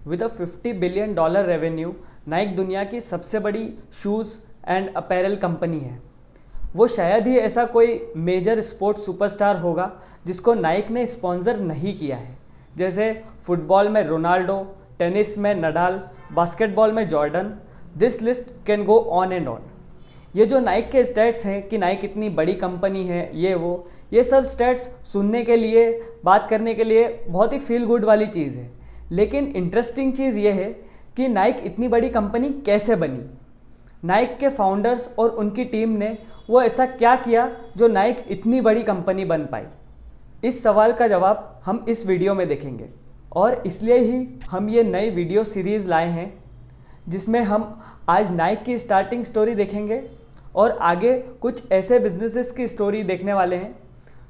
With a $50 billion revenue, Naik दुनिया की सबसे बड़ी शूज़ एंड अपैरल कंपनी है। वो शायद ही ऐसा कोई मेजर स्पोर्ट्स सुपरस्टार होगा जिसको नाइक ने स्पॉन्सर नहीं किया है, जैसे फुटबॉल में रोनाल्डो, टेनिस में नडाल, बास्केटबॉल में Jordan. This list can go on and on. ये जो नाइक के स्टैट्स हैं कि नाइक इतनी बड़ी कंपनी है, ये सब स्टैट्स सुनने के लिए, बात करने के लिए बहुत ही फील गुड वाली चीज़ है। लेकिन इंटरेस्टिंग चीज़ ये है कि नाइक इतनी बड़ी कंपनी कैसे बनी। नाइक के फाउंडर्स और उनकी टीम ने वो ऐसा क्या किया जो नाइक इतनी बड़ी कंपनी बन पाई। इस सवाल का जवाब हम इस वीडियो में देखेंगे, और इसलिए ही हम ये नई वीडियो सीरीज़ लाए हैं जिसमें हम आज नाइक की स्टार्टिंग स्टोरी देखेंगे और आगे कुछ ऐसे बिजनेसेस की स्टोरी देखने वाले हैं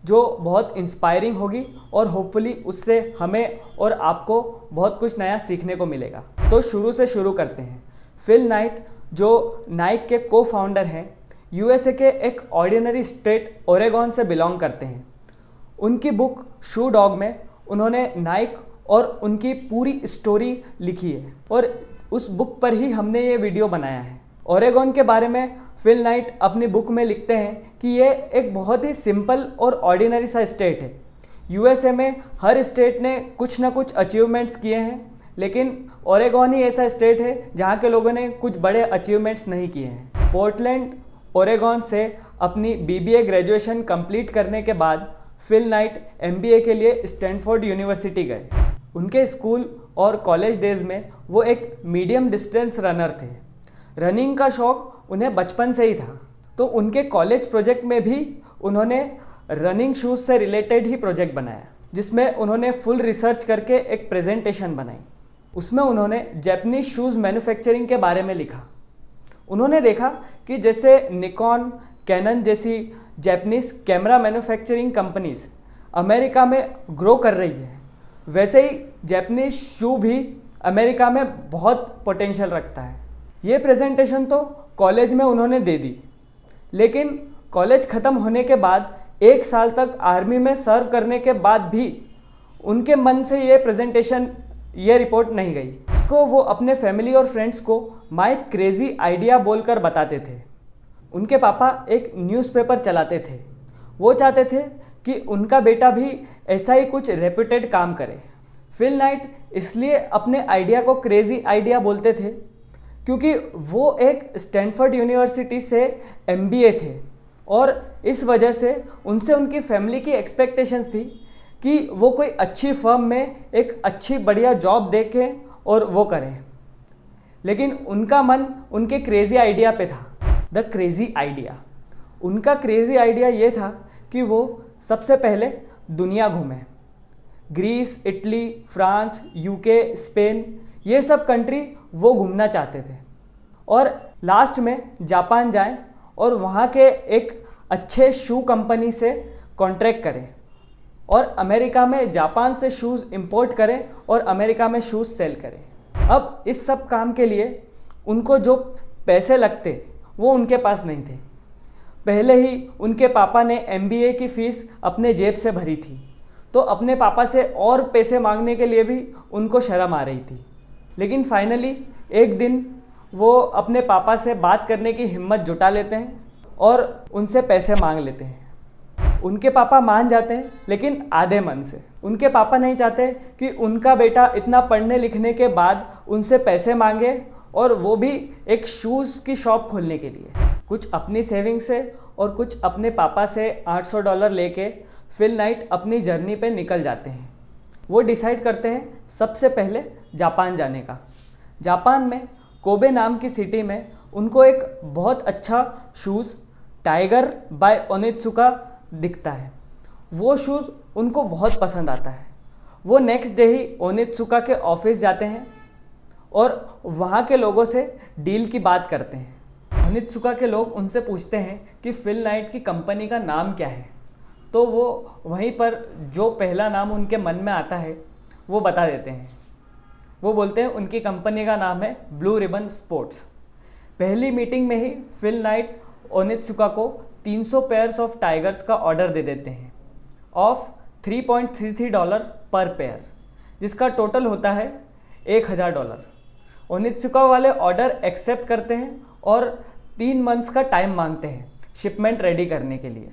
जो बहुत इंस्पायरिंग होगी और होपफुली उससे हमें और आपको बहुत कुछ नया सीखने को मिलेगा। तो शुरू से शुरू करते हैं। फिल नाइट जो नाइक के को फाउंडर हैं, यूएसए के एक ऑर्डिनरी स्टेट ओरेगॉन से बिलोंग करते हैं। उनकी बुक शू डॉग में उन्होंने नाइक और उनकी पूरी स्टोरी लिखी है और उस बुक पर ही हमने ये वीडियो बनाया है। ओरेगॉन के बारे में फिल नाइट अपनी बुक में लिखते हैं कि ये एक बहुत ही सिंपल और ऑर्डिनरी सा स्टेट है। यूएसए में हर स्टेट ने कुछ ना कुछ अचीवमेंट्स किए हैं, लेकिन ओरेगॉन ही ऐसा स्टेट है जहाँ के लोगों ने कुछ बड़े अचीवमेंट्स नहीं किए हैं। पोर्टलैंड, ओरेगॉन से अपनी बीबीए ग्रेजुएशन कंप्लीट करने के बाद फिल नाइट एमबीए के लिए स्टैनफोर्ड यूनिवर्सिटी गए। उनके स्कूल और कॉलेज डेज में वो एक मीडियम डिस्टेंस रनर थे। रनिंग का शौक उन्हें बचपन से ही था, तो उनके कॉलेज प्रोजेक्ट में भी उन्होंने रनिंग शूज़ से रिलेटेड ही प्रोजेक्ट बनाया, जिसमें उन्होंने फुल रिसर्च करके एक प्रेजेंटेशन बनाई। उसमें उन्होंने जापानीज शूज़ मैन्युफैक्चरिंग के बारे में लिखा। उन्होंने देखा कि जैसे निकॉन, कैनन जैसी Japanese camera manufacturing companies America में ग्रो कर रही है, वैसे ही जापानीज शू भी अमेरिका में बहुत पोटेंशियल रखता है। ये प्रेजेंटेशन तो कॉलेज में उन्होंने दे दी, लेकिन कॉलेज ख़त्म होने के बाद 1 साल तक आर्मी में सर्व करने के बाद भी उनके मन से ये रिपोर्ट नहीं गई। इसको वो अपने फैमिली और फ्रेंड्स को माय क्रेजी आइडिया बोलकर बताते थे। उनके पापा एक न्यूज़पेपर चलाते थे। वो चाहते थे कि उनका बेटा भी ऐसा ही कुछ रेप्यूटेड काम करे। फिल नाइट इसलिए अपने आइडिया को क्रेजी आइडिया बोलते थे क्योंकि वो एक स्टैनफोर्ड यूनिवर्सिटी से एमबीए थे, और इस वजह से उनसे उनकी फैमिली की एक्सपेक्टेशंस थी कि वो कोई अच्छी फर्म में एक अच्छी बढ़िया जॉब देखें और वो करें। लेकिन उनका मन उनके क्रेजी आइडिया पे था। द क्रेजी आइडिया, उनका क्रेजी आइडिया ये था कि वो सबसे पहले दुनिया घूमें। Greece, Italy, France, UK, Spain, ये सब कंट्री वो घूमना चाहते थे, और लास्ट में जापान जाएं और वहाँ के एक अच्छे शू कंपनी से कॉन्ट्रैक्ट करें और अमेरिका में जापान से शूज़ इंपोर्ट करें और अमेरिका में शूज़ सेल करें। अब इस सब काम के लिए उनको जो पैसे लगते वो उनके पास नहीं थे। पहले ही उनके पापा ने एमबीए की फ़ीस अपने जेब से भरी थी, तो अपने पापा से और पैसे मांगने के लिए भी उनको शर्म आ रही थी। लेकिन फाइनली एक दिन वो अपने पापा से बात करने की हिम्मत जुटा लेते हैं और उनसे पैसे मांग लेते हैं। उनके पापा मान जाते हैं, लेकिन आधे मन से। उनके पापा नहीं चाहते कि उनका बेटा इतना पढ़ने लिखने के बाद उनसे पैसे मांगे, और वो भी एक शूज़ की शॉप खोलने के लिए। कुछ अपनी सेविंग से और कुछ अपने पापा से $800 लेके फिल नाइट अपनी जर्नी पे निकल जाते हैं। वो डिसाइड करते हैं सबसे पहले जापान जाने का। जापान में कोबे नाम की सिटी में उनको एक बहुत अच्छा शूज़ टाइगर बाय ओनित्सुका दिखता है। वो शूज़ उनको बहुत पसंद आता है। वो नेक्स्ट डे ही ओनित्सुका के ऑफिस जाते हैं और वहाँ के लोगों से डील की बात करते हैं। ओनित्सुका के लोग उनसे पूछते हैं कि फिल नाइट की कंपनी का नाम क्या है, तो वो वहीं पर जो पहला नाम उनके मन में आता है वो बता देते हैं। वो बोलते हैं उनकी कंपनी का नाम है ब्लू रिबन स्पोर्ट्स। पहली मीटिंग में ही फिल नाइट ओनित्सुका को 300 पेयर्स ऑफ टाइगर्स का ऑर्डर दे देते हैं ऑफ $3.33 पर पेयर, जिसका टोटल होता है $1000। ओनित्सुका वाले ऑर्डर एक्सेप्ट करते हैं और 3 मंथ्स का टाइम मांगते हैं शिपमेंट रेडी करने के लिए।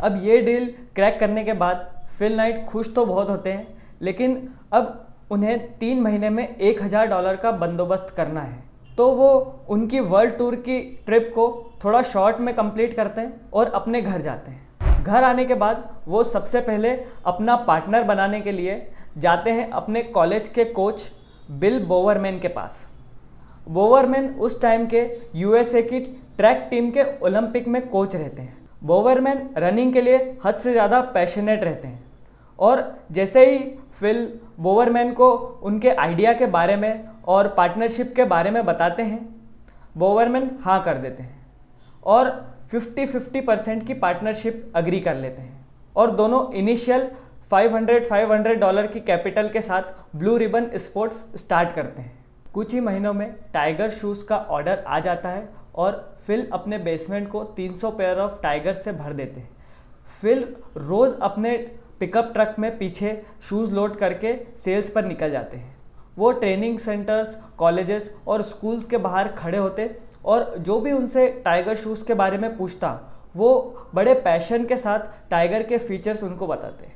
अब ये डील क्रैक करने के बाद फिल नाइट खुश तो बहुत होते हैं, लेकिन अब उन्हें 3 महीने में $1000 का बंदोबस्त करना है। तो वो उनकी वर्ल्ड टूर की ट्रिप को थोड़ा शॉर्ट में कंप्लीट करते हैं और अपने घर जाते हैं। घर आने के बाद वो सबसे पहले अपना पार्टनर बनाने के लिए जाते हैं अपने कॉलेज के कोच बिल बोवरमैन के पास। बोवरमैन उस टाइम के यूएसए की ट्रैक टीम के ओलंपिक में कोच रहते हैं। बोवरमैन रनिंग के लिए हद से ज़्यादा पैशनेट रहते हैं और जैसे ही फिल बोवरमैन को उनके आइडिया के बारे में और पार्टनरशिप के बारे में बताते हैं, बोवरमैन हाँ कर देते हैं और 50-50% की पार्टनरशिप अग्री कर लेते हैं और दोनों इनिशियल $500 की कैपिटल के साथ ब्लू रिबन स्पोर्ट्स स्टार्ट करते हैं। कुछ ही महीनों में टाइगर शूज़ का ऑर्डर आ जाता है और फिल अपने बेसमेंट को 300 पेयर ऑफ टाइगर से भर देते हैं। फिल रोज़ अपने पिकअप ट्रक में पीछे शूज़ लोड करके सेल्स पर निकल जाते हैं। वो ट्रेनिंग सेंटर्स, कॉलेजेस और स्कूल्स के बाहर खड़े होते और जो भी उनसे टाइगर शूज़ के बारे में पूछता वो बड़े पैशन के साथ टाइगर के फीचर्स उनको बताते।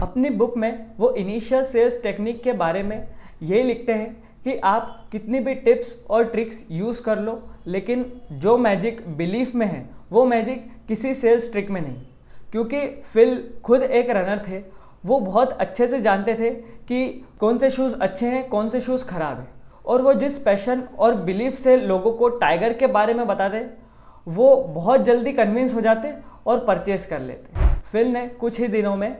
अपनी बुक में वो इनिशियल सेल्स टेक्निक के बारे में यही लिखते हैं कि आप कितनी भी टिप्स और ट्रिक्स यूज़ कर लो, लेकिन जो मैजिक बिलीफ में है वो मैजिक किसी सेल्स ट्रिक में नहीं। क्योंकि फिल खुद एक रनर थे, वो बहुत अच्छे से जानते थे कि कौन से शूज़ अच्छे हैं, कौन से शूज़ ख़राब हैं, और वो जिस पैशन और बिलीफ से लोगों को टाइगर के बारे में बताते वो बहुत जल्दी कन्विंस हो जाते और परचेस कर लेते। फिल ने कुछ ही दिनों में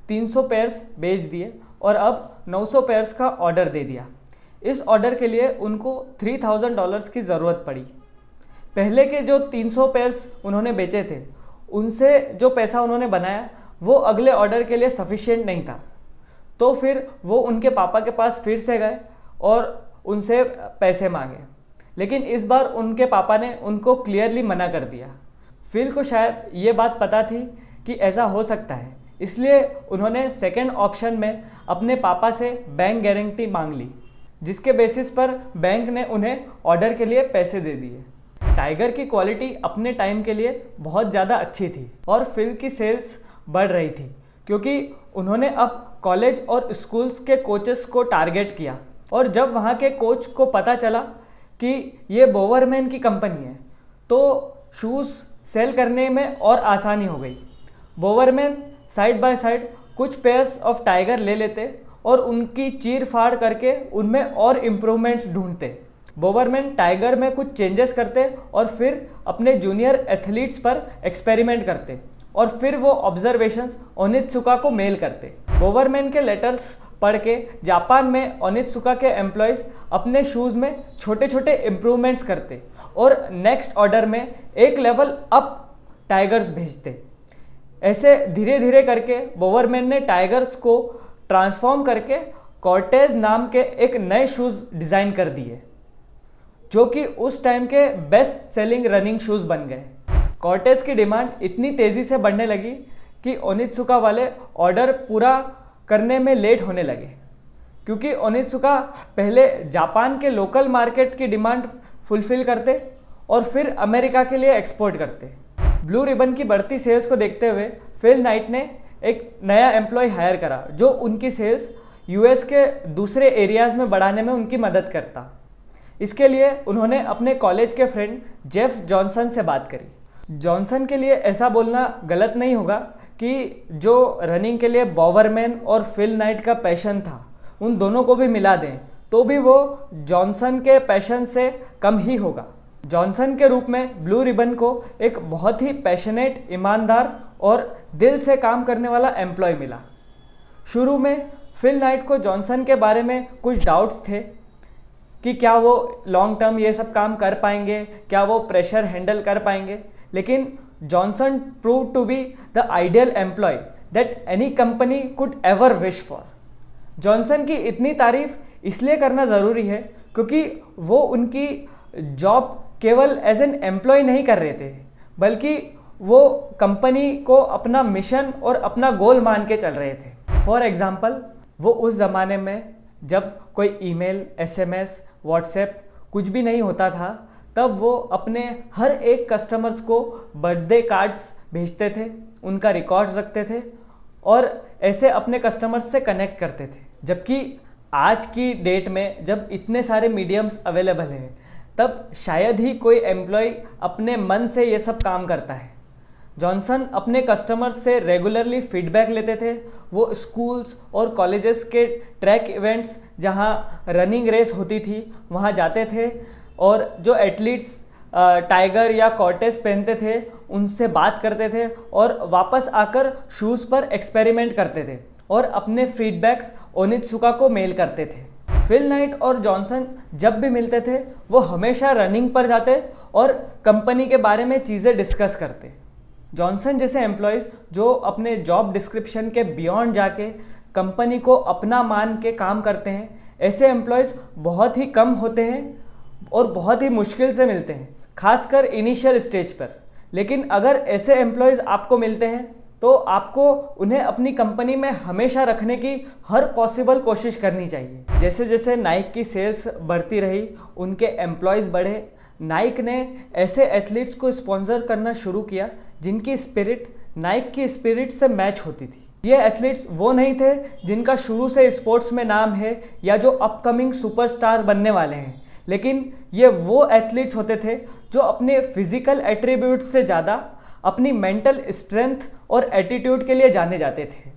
300 पेयर्स बेच दिए और अब 900 पेयर्स का ऑर्डर दे दिया। इस ऑर्डर के लिए उनको $3000 की ज़रूरत पड़ी। पहले के जो 300 पेयर्स उन्होंने बेचे थे उनसे जो पैसा उन्होंने बनाया वो अगले ऑर्डर के लिए सफिशिएंट नहीं था। तो फिर वो उनके पापा के पास फिर से गए और उनसे पैसे मांगे, लेकिन इस बार उनके पापा ने उनको क्लियरली मना कर दिया। फिल को शायद ये बात पता थी कि ऐसा हो सकता है, इसलिए उन्होंने सेकेंड ऑप्शन में अपने पापा से बैंक गारंटी मांग ली, जिसके बेसिस पर बैंक ने उन्हें ऑर्डर के लिए पैसे दे दिए। टाइगर की क्वालिटी अपने टाइम के लिए बहुत ज़्यादा अच्छी थी और फिल की सेल्स बढ़ रही थी क्योंकि उन्होंने अब कॉलेज और स्कूल्स के कोचेस को टारगेट किया। और जब वहाँ के कोच को पता चला कि ये बोवरमैन की कंपनी है तो शूज़ सेल करने में और आसानी हो गई। बोवरमैन साइड बाय साइड कुछ पेयर्स ऑफ टाइगर ले लेते और उनकी चीर फाड़ करके उनमें और इम्प्रूवमेंट्स ढूंढते। बोवरमैन टाइगर में कुछ चेंजेस करते और फिर अपने जूनियर एथलीट्स पर एक्सपेरिमेंट करते और फिर वो ऑब्जर्वेशंस ओनित्सुका को मेल करते। बोवरमैन के लेटर्स पढ़ के जापान में ओनित्सुका के एम्प्लॉयज़ अपने शूज़ में छोटे छोटे इम्प्रूवमेंट्स करते और नेक्स्ट ऑर्डर में एक लेवल अप टाइगर्स भेजते। ऐसे धीरे धीरे करके बोवरमैन ने टाइगर्स को ट्रांसफॉर्म करके कॉर्टेज नाम के एक नए शूज़ डिज़ाइन कर दिए, जो कि उस टाइम के बेस्ट सेलिंग रनिंग शूज़ बन गए। कॉर्टेज की डिमांड इतनी तेज़ी से बढ़ने लगी कि ओनित्सुका वाले ऑर्डर पूरा करने में लेट होने लगे, क्योंकि ओनित्सुका पहले जापान के लोकल मार्केट की डिमांड फुलफिल करते और फिर अमेरिका के लिए एक्सपोर्ट करते। ब्लू रिबन की बढ़ती सेल्स को देखते हुए फिल नाइट ने एक नया एम्प्लॉय हायर करा जो उनकी सेल्स यूएस के दूसरे एरियाज़ में बढ़ाने में उनकी मदद करता। इसके लिए उन्होंने अपने कॉलेज के फ्रेंड जेफ जॉनसन से बात करी। जॉनसन के लिए ऐसा बोलना गलत नहीं होगा कि जो रनिंग के लिए बोवरमैन और फिल नाइट का पैशन था उन दोनों को भी मिला दें तो भी वो जॉनसन के पैशन से कम ही होगा। जॉनसन के रूप में ब्लू रिबन को एक बहुत ही पैशनेट, ईमानदार और दिल से काम करने वाला एम्प्लॉय मिला। शुरू में फिल नाइट को जॉनसन के बारे में कुछ डाउट्स थे कि क्या वो लॉन्ग टर्म ये सब काम कर पाएंगे, क्या वो प्रेशर हैंडल कर पाएंगे, लेकिन Johnson prove to be the ideal employ that any company could ever wish for. Johnson की इतनी तारीफ इसलिए करना ज़रूरी है क्योंकि वो उनकी जॉब केवल एज एन एम्प्लॉय नहीं कर रहे थे, बल्कि वो कंपनी को अपना मिशन और अपना गोल मान के चल रहे थे। फॉर एग्ज़ाम्पल, वो उस ज़माने में जब कोई ईमेल, एसएमएस, व्हाट्सएप कुछ भी नहीं होता था, तब वो अपने हर एक कस्टमर्स को बर्थडे कार्ड्स भेजते थे, उनका रिकॉर्ड्स रखते थे और ऐसे अपने कस्टमर्स से कनेक्ट करते थे। जबकि आज की डेट में जब इतने सारे मीडियम्स अवेलेबल हैं, तब शायद ही कोई एम्प्लॉय अपने मन से ये सब काम करता है। जॉनसन अपने कस्टमर्स से रेगुलरली फीडबैक लेते थे। वो स्कूल्स और कॉलेजेस के ट्रैक इवेंट्स जहाँ रनिंग रेस होती थी वहाँ जाते थे और जो एथलीट्स टाइगर या कॉर्टेज पहनते थे उनसे बात करते थे और वापस आकर शूज़ पर एक्सपेरिमेंट करते थे और अपने फीडबैक्स ओनित्सुका को मेल करते थे। फिल नाइट और जॉनसन जब भी मिलते थे वो हमेशा रनिंग पर जाते और कंपनी के बारे में चीज़ें डिस्कस करते। जॉनसन जैसे एम्प्लॉयज़ जो अपने जॉब डिस्क्रिप्शन के बियॉन्ड जाके कंपनी को अपना मान के काम करते हैं, ऐसे एम्प्लॉयज़ बहुत ही कम होते हैं और बहुत ही मुश्किल से मिलते हैं, खासकर इनिशियल स्टेज पर। लेकिन अगर ऐसे एम्प्लॉयज़ आपको मिलते हैं तो आपको उन्हें अपनी कंपनी में हमेशा रखने की हर पॉसिबल कोशिश करनी चाहिए। जैसे जैसे नाइक की सेल्स बढ़ती रही, उनके एम्प्लॉयज़ बढ़े, नाइक ने ऐसे एथलीट्स को स्पॉन्सर करना शुरू किया जिनकी स्पिरिट नाइक की स्पिरिट से मैच होती थी। ये एथलीट्स वो नहीं थे जिनका शुरू से स्पोर्ट्स में नाम है या जो अपकमिंग सुपरस्टार बनने वाले हैं, लेकिन ये वो एथलीट्स होते थे जो अपने फिजिकल एट्रीब्यूट से ज़्यादा अपनी मेंटल स्ट्रेंथ और एटीट्यूड के लिए जाने जाते थे।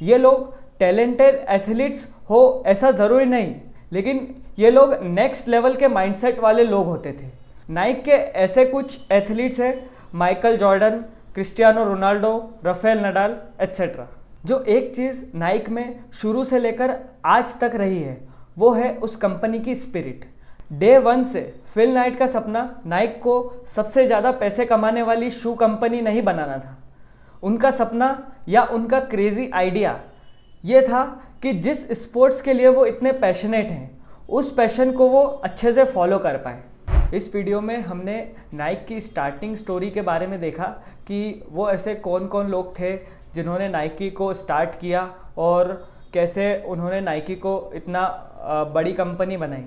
ये लोग टैलेंटेड एथलीट्स हो ऐसा ज़रूरी नहीं, लेकिन ये लोग नेक्स्ट लेवल के माइंडसेट वाले लोग होते थे। नाइक के ऐसे कुछ एथलीट्स हैं, Michael Jordan, Cristiano Ronaldo, Rafael Nadal etcetera. जो एक चीज़ नाइक में शुरू से लेकर आज तक रही है वो है उस कंपनी की स्पिरिट। डे वन से फिल नाइट का सपना नाइक को सबसे ज़्यादा पैसे कमाने वाली शू कंपनी नहीं बनाना था। उनका सपना या उनका क्रेजी आइडिया ये था कि जिस स्पोर्ट्स के लिए वो इतने पैशनेट हैं, उस पैशन को वो अच्छे से फॉलो कर पाए। इस वीडियो में हमने नाइक की स्टार्टिंग स्टोरी के बारे में देखा कि वो ऐसे कौन कौन लोग थे जिन्होंने नाइकी को स्टार्ट किया और कैसे उन्होंने नाइकी को इतना बड़ी कंपनी बनाई।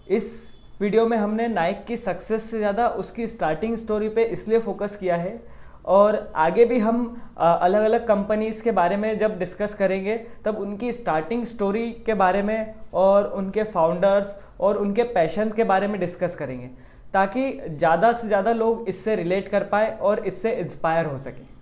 इस वीडियो में हमने नाइक की सक्सेस से ज़्यादा उसकी स्टार्टिंग स्टोरी पे इसलिए फोकस किया है और आगे भी हम अलग अलग कंपनीज़ के बारे में जब डिस्कस करेंगे तब उनकी स्टार्टिंग स्टोरी के बारे में और उनके फाउंडर्स और उनके पैशंस के बारे में डिस्कस करेंगे, ताकि ज़्यादा से ज़्यादा लोग इससे रिलेट कर पाए और इससे इंस्पायर हो सके।